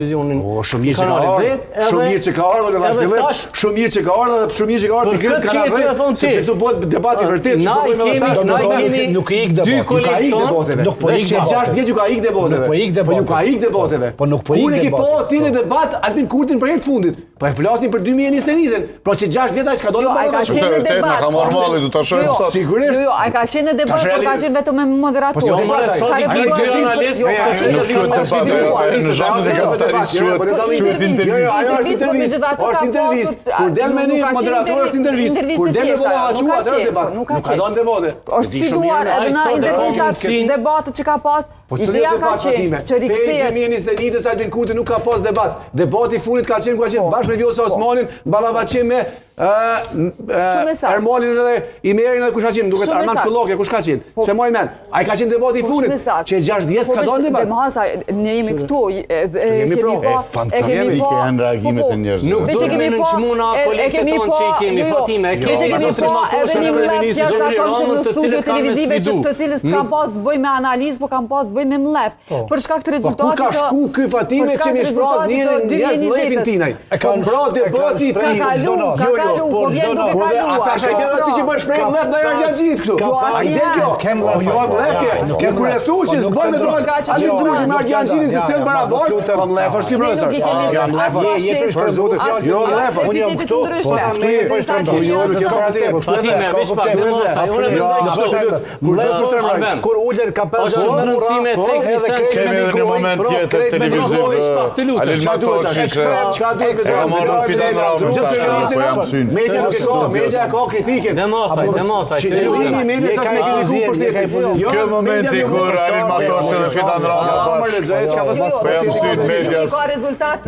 Shumë mirë që ka ardhur, shumë mirë që ka ardhur në fillim, shumë mirë që ka ardhur dhe shumë mirë që ka ardhur për këtë kanal. Se këtu bëhet debati vërtet, nuk i ik debateve. Nuk po ik 6 vjet ju ka ik debateve. Nuk ka ik debateve. Po nuk po ik debateve. Unë e po ti në debat Albin Kurtin për herë të fundit. Po e flasim për 2021-ën, pra që 6 vjet ai s'ka dalë ai ka qenë në debat. Ka marrë malli, do ta shohim sot. Sigurisht. Jo, ai ka qenë në debat, por ka qenë vetëm me moderator. Po kur del me një moderator është intervistë. Kur del me vallavaçua atë debat. Nuk ka dhënë debate. Është sfiduar edhe në intervistat debatet që ka pas. Ideja ka qenë që rikthehet. 2021-s Albin Kurti nuk ka pas debat. Debati i fundit ka qenë ku ka qenë bashkë me Vjosa Osmanin, ballavaçim me Ermalin edhe Imerin edhe kush ka qenë, duket Armand Kullokja, kush ka qenë? Se moj men. Ai ka qenë debati i fundit, që 6 vjet s'ka dalë debat. Demasa, ne jemi këtu, Fantastike janë reagimet e njerëzve. Nuk do me në qmuna kolegët tonë që i kemi Fatime. Veç e kemi po edhe një mlef që është ka në studio televizive që të cilës kam pas të bëj me analizë, po kam pas të bëj me mlef. Për shkak të rezultatit ku ka shku ky Fatime që më shpras njërin mlefin tinaj. E ka bra debati ka kalu, po vjen duke kaluar. Ata shajnë ti që bësh shpreh mlef ndaj Argjentinit këtu. Ai del kjo. Jo mlef ke kur e thu që s'bën me dorë. Aty drugi me Argjentinin se sel barabar. Po mlef është ky profesor. Ja mlef je për zotë fjalë. Jo mlef, unë jam këtu. Po shtrëndoj. Jo nuk e para ti, po Fatime, veç pak demosa, unë kur ulen kapel në rëndësime Kemi edhe një moment tjetër televiziv. Alil Matoshi çka duhet ka marrë fitan Ramën tash, po jam syn. Media ka kritikën. Demosaj. Media sa me kritikuar për shkak. Kjo momenti kur Alil Matoshi dhe fitan Ramën po jam syn medias.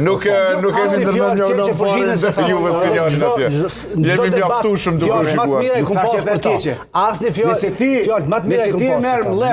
Nuk kemi ndërmend një fare se juve sinjalin atje. Jemi mjaftueshëm duke u shikuar. Asnjë fjalë. Nëse ti merr